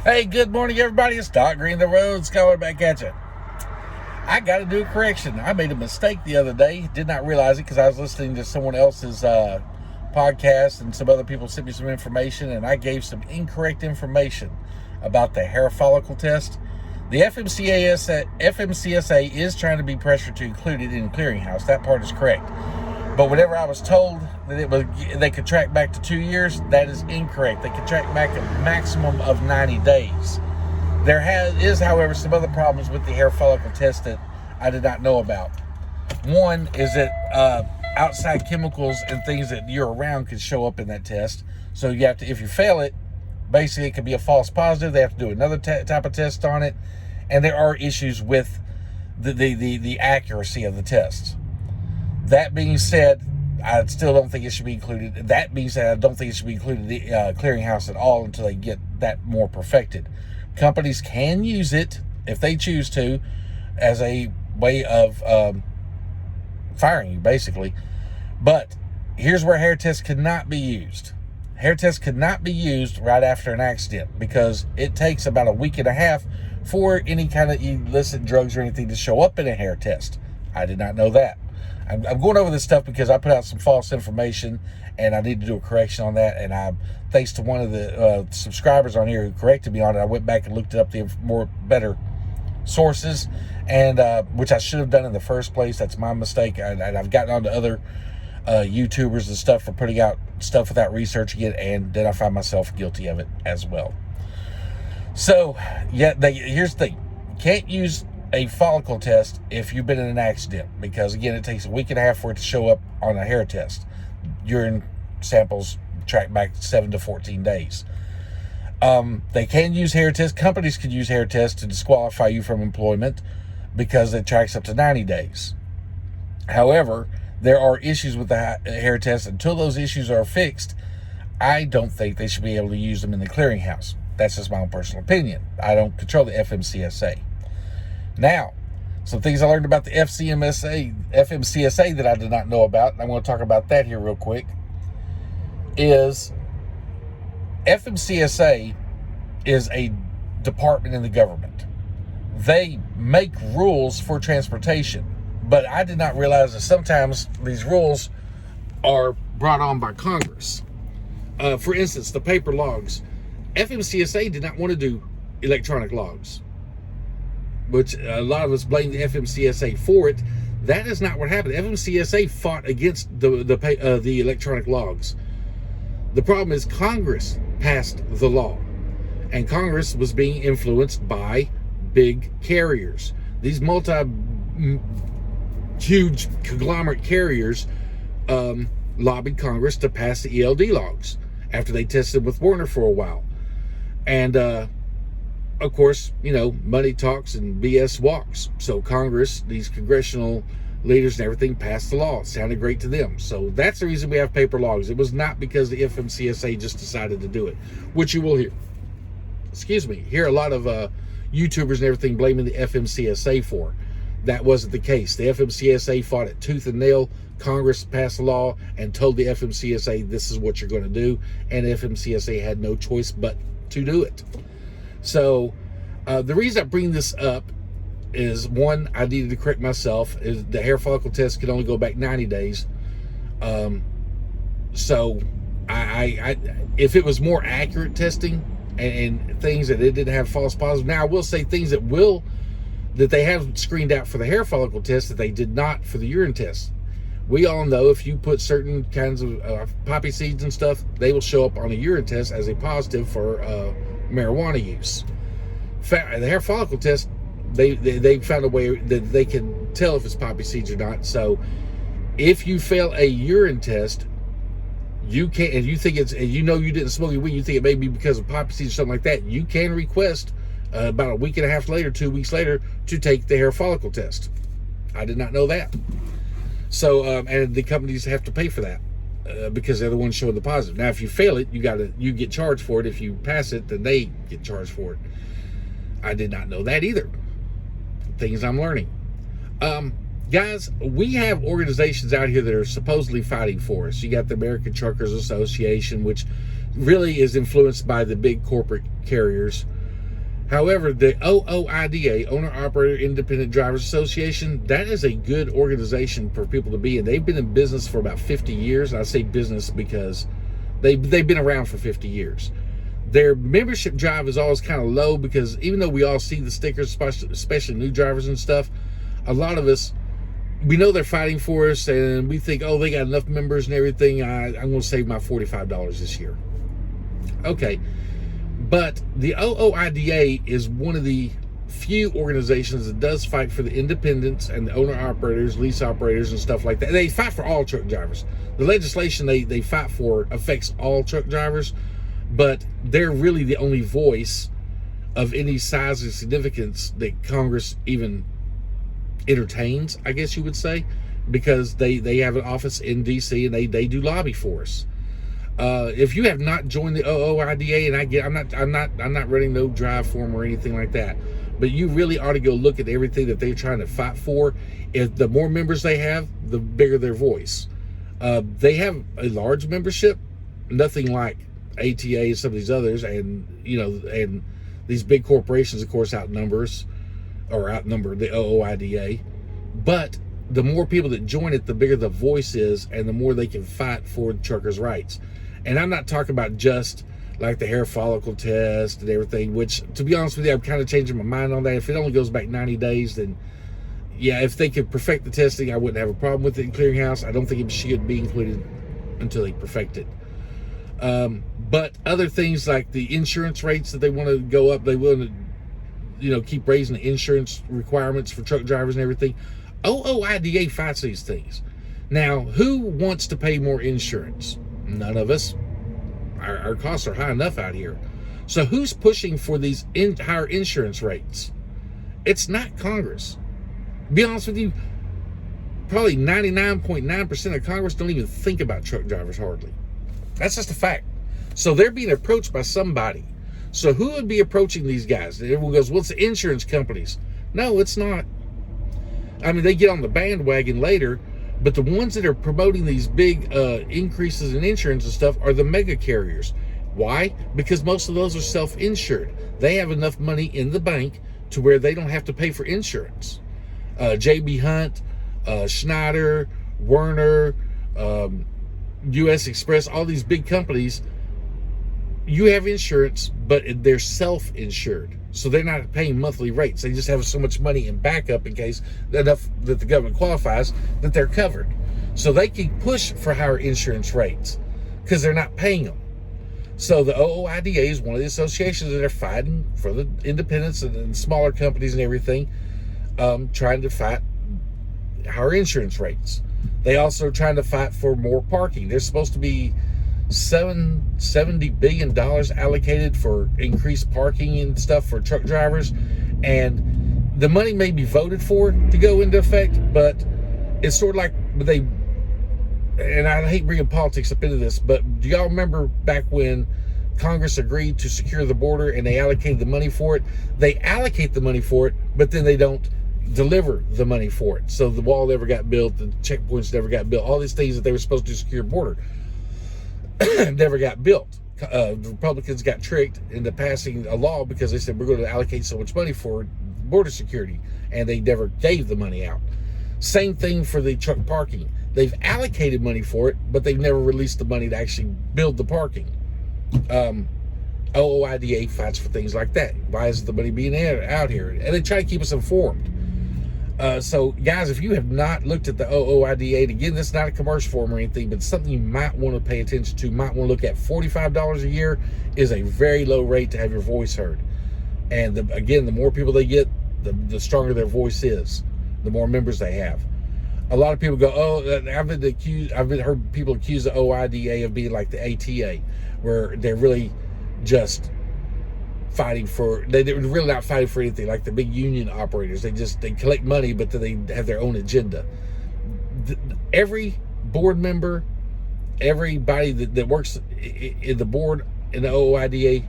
Hey, good morning, everybody. It's Doc Green, the Road Scholar, back at you. I got to do a correction. I made a mistake the other day. Did not realize it because I was listening to someone else's podcast, and some other people sent me some information, and I gave some incorrect information about the hair follicle test. The FMCSA is trying to be pressured to include it in the clearinghouse. That part is correct. But whenever I was told that they could track back to 2 years, that is incorrect. They could track back a maximum of 90 days. There is, however, some other problems with the hair follicle test that I did not know about. One is that outside chemicals and things that you're around could show up in that test. So you have to, if you fail it, basically it could be a false positive. They have to do another type of test on it, and there are issues with the accuracy of the tests. That being said, I still don't think it should be included. That being said, I don't think it should be included in the clearinghouse at all until they get that more perfected. Companies can use it, if they choose to, as a way of firing you, basically. But here's where hair tests cannot be used. Hair tests cannot be used right after an accident because it takes about a week and a half for any kind of illicit drugs or anything to show up in a hair test. I did not know that. I'm going over this stuff because I put out some false information and I need to do a correction on that. And thanks to one of the subscribers on here who corrected me on it, I went back and looked up the better sources, and which I should have done in the first place. That's my mistake. And I've gotten onto other YouTubers and stuff for putting out stuff without researching it, and then I find myself guilty of it as well. So, yeah, here's the thing. You can't use a follicle test if you've been in an accident, because again, it takes a week and a half for it to show up on a hair test. Urine samples track back 7 to 14 days. They can use hair tests. Companies can use hair tests to disqualify you from employment because it tracks up to 90 days. However, there are issues with the hair test. Until those issues are fixed, I don't think they should be able to use them in the clearinghouse. That's just my own personal opinion. I don't control the FMCSA. Now, some things I learned about the FMCSA that I did not know about, and I'm going to talk about that here real quick, is FMCSA is a department in the government. They make rules for transportation, but I did not realize that sometimes these rules are brought on by Congress. For instance, the paper logs. FMCSA did not want to do electronic logs, which a lot of us blame the FMCSA for it. That is not what happened. FMCSA fought against the electronic logs. The problem is Congress passed the law, and Congress was being influenced by big carriers. These huge conglomerate carriers lobbied Congress to pass the ELD logs after they tested with Warner for a while. And of course, money talks and BS walks. So Congress, these congressional leaders and everything, passed the law. It sounded great to them. So that's the reason we have paper logs. It was not because the FMCSA just decided to do it, which you will hear a lot of YouTubers and everything blaming the FMCSA for. That wasn't the case. The FMCSA fought it tooth and nail. Congress passed the law and told the FMCSA, this is what you're going to do. And the FMCSA had no choice but to do it. So the reason I bring this up is, one, I needed to correct myself. Is the hair follicle test can only go back 90 days. So I if it was more accurate testing and things that it didn't have false positives. Now I will say things that they have screened out for the hair follicle test that they did not for the urine test. We all know if you put certain kinds of poppy seeds and stuff, they will show up on a urine test as a positive for marijuana use. The hair follicle test, they found a way that they can tell if it's poppy seeds or not. So if you fail a urine test, you can, and you think it's, and you didn't smoke your weed, you think it may be because of poppy seeds or something like that, you can request about a week and a half later, 2 weeks later, to take the hair follicle test. I did not know that. So, and the companies have to pay for that because they're the ones showing the positive. Now, if you fail it, you get charged for it. If you pass it, then they get charged for it. I did not know that either. Things I'm learning. Guys, we have organizations out here that are supposedly fighting for us. You got the American Truckers Association, which really is influenced by the big corporate carriers. However, the OOIDA, Owner Operator Independent Drivers Association, that is a good organization for people to be in. They've been in business for about 50 years. I say business because they've been around for 50 years. Their membership drive is always kind of low because even though we all see the stickers, especially new drivers and stuff, a lot of us, we know they're fighting for us and we think, oh, they got enough members and everything. I'm going to save my $45 this year. Okay. But the OOIDA is one of the few organizations that does fight for the independents and the owner operators, lease operators, and stuff like that. They fight for all truck drivers. The legislation they fight for affects all truck drivers, but they're really the only voice of any size and significance that Congress even entertains, I guess you would say, because they have an office in DC and they do lobby for us. If you have not joined the OOIDA, and I'm not running no drive form or anything like that, but you really ought to go look at everything that they're trying to fight for. If the more members they have, the bigger their voice. They have a large membership, nothing like ATA and some of these others, and and these big corporations, of course, outnumber the OOIDA. But the more people that join it, the bigger the voice is, and the more they can fight for the truckers' rights. And I'm not talking about just like the hair follicle test and everything, which, to be honest with you, I'm kind of changing my mind on that. If it only goes back 90 days, then yeah, if they could perfect the testing, I wouldn't have a problem with it in clearinghouse. I don't think it should be included until they perfect it. But other things like the insurance rates that they want to go up, they want to, keep raising the insurance requirements for truck drivers and everything. OOIDA fights these things. Now, who wants to pay more insurance? None of us. Our costs are high enough out here. So who's pushing for these higher insurance rates? It's not Congress. To be honest with you, probably 99.9% of Congress don't even think about truck drivers hardly. That's just a fact. So they're being approached by somebody. So who would be approaching these guys? Everyone goes, well, it's the insurance companies. No, it's not. I mean, they get on the bandwagon later, but the ones that are promoting these big increases in insurance and stuff are the mega carriers. Why? Because most of those are self-insured. They have enough money in the bank to where they don't have to pay for insurance. JB Hunt, Schneider, Werner, US Express, all these big companies, you have insurance, but they're self-insured. So they're not paying monthly rates. They just have so much money in backup in case enough that the government qualifies that they're covered. So they can push for higher insurance rates because they're not paying them. So the OOIDA is one of the associations that are fighting for the independents and smaller companies and everything, trying to fight higher insurance rates. They also are trying to fight for more parking. There's supposed to be $70 billion allocated for increased parking and stuff for truck drivers, and the money may be voted for to go into effect, but it's sort of like and I hate bringing politics up into this, but do y'all remember back when Congress agreed to secure the border and they allocated the money for it? They allocate the money for it, but then they don't deliver the money for it. So the wall never got built, the checkpoints never got built, all these things that they were supposed to secure border never got built. The Republicans got tricked into passing a law because they said we're going to allocate so much money for border security, and they never gave the money out. Same thing for the truck parking. They've allocated money for it, but they've never released the money to actually build the parking. OOIDA fights for things like that. Why is the money being out here? And they try to keep us informed. So, guys, if you have not looked at the OOIDA, again, this is not a commercial form or anything, but something you might want to pay attention to, might want to look at. $45 a year is a very low rate to have your voice heard. And, again, the more people they get, the stronger their voice is, the more members they have. A lot of people go, I've heard people accuse the OOIDA of being like the ATA, where they're really just fighting for, they're really not fighting for anything like the big union operators. They collect money, but then they have their own agenda. Every board member, everybody that works in the board in the OOIDA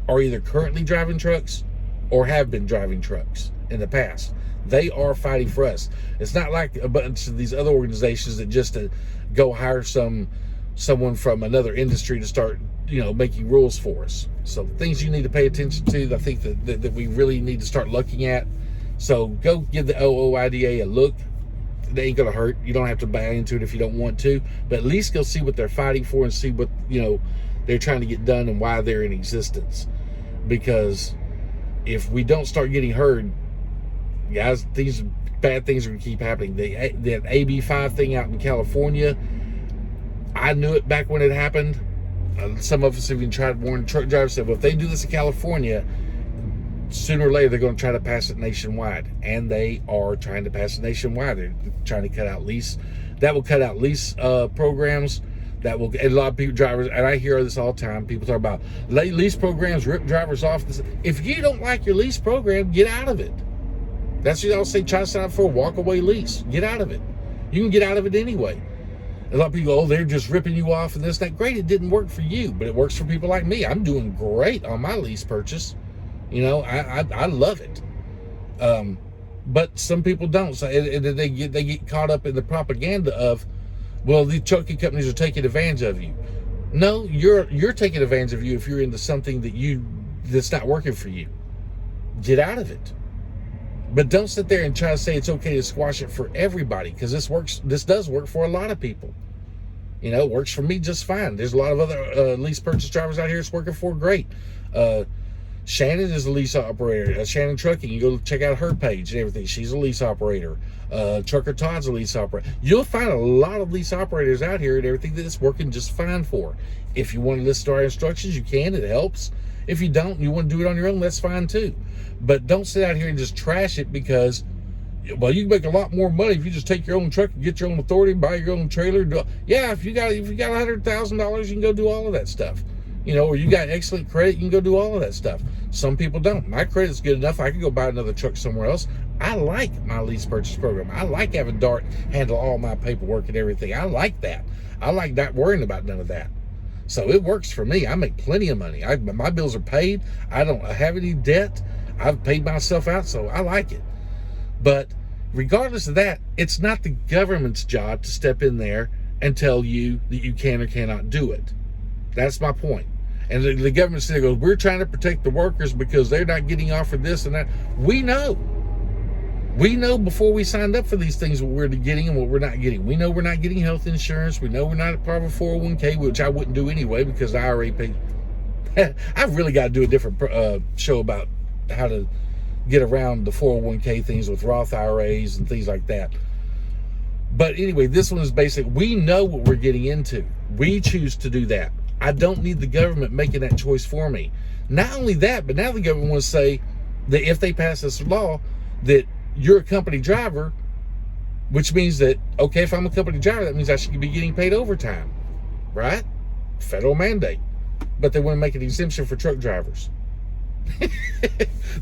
are either currently driving trucks or have been driving trucks in the past. They are fighting for us. It's not like a bunch of these other organizations that just go hire some someone from another industry to start, making rules for us. So things you need to pay attention to, I think that we really need to start looking at. So go give the OOIDA a look. They ain't gonna hurt. You don't have to buy into it if you don't want to, but at least go see what they're fighting for and see what they're trying to get done and why they're in existence. Because if we don't start getting heard, guys, these bad things are gonna keep happening. That AB5 thing out in California, I knew it back when it happened. Some of us even tried to warn truck drivers, said, well, if they do this in California, sooner or later they're going to try to pass it nationwide. And they are trying to pass it nationwide. They're trying to cut out lease. That will cut out lease programs. That will, and a lot of people, drivers, and I hear this all the time, people talk about lease programs rip drivers off. If you don't like your lease program, get out of it. That's what I'll say, try to sign up for a walk-away lease. Get out of it. You can get out of it anyway. A lot of people go, oh, they're just ripping you off and this, that. Great, it didn't work for you, but it works for people like me. I'm doing great on my lease purchase. I love it. But some people don't. So they get caught up in the propaganda of, well, the trucking companies are taking advantage of you. No, you're taking advantage of you if you're into something that's not working for you. Get out of it. But don't sit there and try to say it's okay to squash it for everybody, because this does work for a lot of people. It works for me just fine. There's a lot of other lease purchase drivers out here it's working for great. Shannon is a lease operator. Shannon Trucking, you go check out her page and everything. She's a lease operator. Trucker Todd's a lease operator. You'll find a lot of lease operators out here and everything that it's working just fine for. If you want to listen to our instructions, you can. It helps. If you don't, you want to do it on your own, that's fine too. But don't sit out here and just trash it because, well, you can make a lot more money if you just take your own truck and get your own authority, buy your own trailer. Yeah, if you got $100,000, you can go do all of that stuff. Or you got excellent credit, you can go do all of that stuff. Some people don't. My credit's good enough. I can go buy another truck somewhere else. I like my lease purchase program. I like having Dart handle all my paperwork and everything. I like that. I like not worrying about none of that. So it works for me. I make plenty of money. My bills are paid. I don't have any debt. I've paid myself out, so I like it. But regardless of that, it's not the government's job to step in there and tell you that you can or cannot do it. That's my point. And the government still goes, we're trying to protect the workers because they're not getting offered this and that. We know. We know before we signed up for these things what we're getting and what we're not getting. We know we're not getting health insurance. We know we're not a part of a 401k, which I wouldn't do anyway because the IRA pays. I've really got to do a different show about how to get around the 401k things with Roth IRAs and things like that. But anyway, this one is basic. We know what we're getting into. We choose to do that. I don't need the government making that choice for me. Not only that, but now the government wants to say that if they pass this law, that you're a company driver, which means that, okay, if I'm a company driver, that means I should be getting paid overtime, right? Federal mandate. But they want to make an exemption for truck drivers.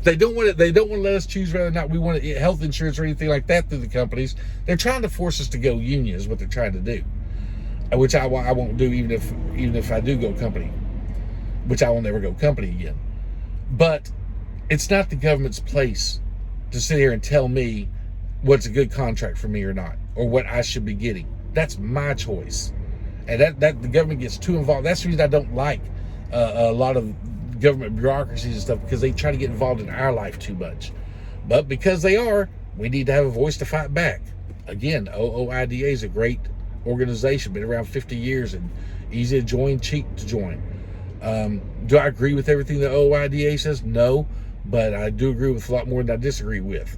They don't want to let us choose whether or not we want health insurance or anything like that through the companies. They're trying to force us to go union is what they're trying to do. Which I won't do even if I do go company, which I will never go company again. But it's not the government's place to sit here and tell me what's a good contract for me or not, or what I should be getting. That's my choice. And that the government gets too involved. That's the reason I don't like a lot of government bureaucracies and stuff, because they try to get involved in our life too much. But because they are, we need to have a voice to fight back. Again, OOIDA is a great organization, been around 50 years and easy to join, cheap to join. Do I agree with everything the OOIDA says? No, but I do agree with a lot more than I disagree with.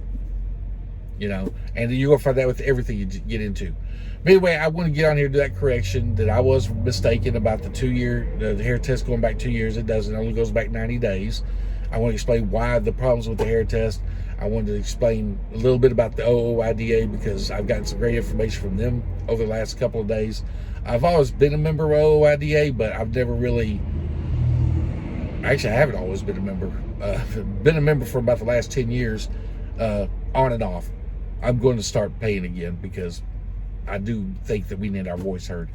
And you're going to find that with everything you get into. But anyway, I want to get on here to that correction that I was mistaken about the 2-year, the hair test going back 2 years. It doesn't. It only goes back 90 days. I want to explain why the problems with the hair test. I wanted to explain a little bit about the OOIDA because I've gotten some great information from them over the last couple of days. I've always been a member of OOIDA, but I've never really, actually I haven't always been a member. Been a member for about the last 10 years, on and off. I'm going to start paying again because I do think that we need our voice heard.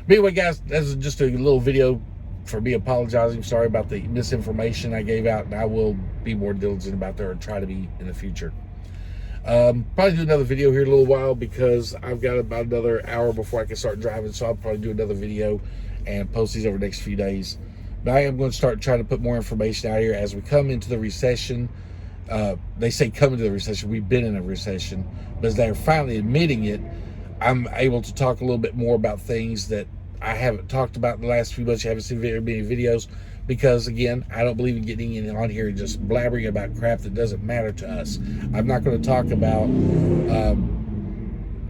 But anyway, guys, this is just a little video for me apologizing. Sorry about the misinformation I gave out, and I will be more diligent about that, or try to be in the future. Probably do another video here in a little while because I've got about another hour before I can start driving. So I'll probably do another video and post these over the next few days. But I am going to start trying to put more information out here as we come into the recession. They say come into the recession. We've been in a recession, but as they're finally admitting it, I'm able to talk a little bit more about things that I haven't talked about in the last few months. You haven't seen very many videos because, again, I don't believe in getting in on here and just blabbering about crap that doesn't matter to us. I'm not going to talk about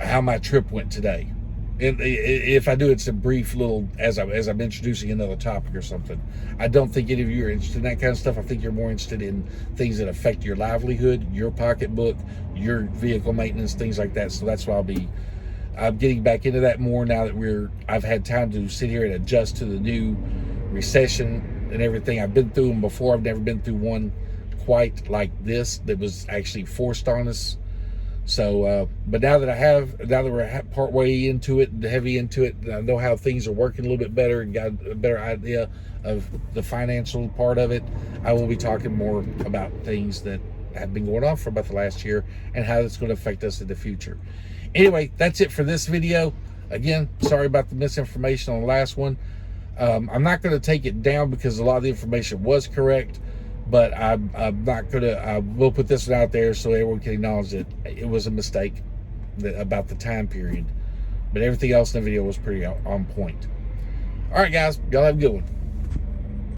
how my trip went today. And if I do, it's a brief little, as I'm introducing another topic or something. I don't think any of you are interested in that kind of stuff. I think you're more interested in things that affect your livelihood, your pocketbook, your vehicle maintenance, things like that. So that's why I'm getting back into that more now that I've had time to sit here and adjust to the new recession and everything. I've been through them before. I've never been through one quite like this that was actually forced on us. So, but now that we're part way into it, heavy into it, I know how things are working a little bit better and got a better idea of the financial part of it. I will be talking more about things that have been going on for about the last year and how it's going to affect us in the future. Anyway, that's it for this video. Again, sorry about the misinformation on the last one. I'm not going to take it down because a lot of the information was correct, but I'm not going to, I will put this one out there so everyone can acknowledge that it was a mistake about the time period. But everything else in the video was pretty on point. All right, guys, y'all have a good one.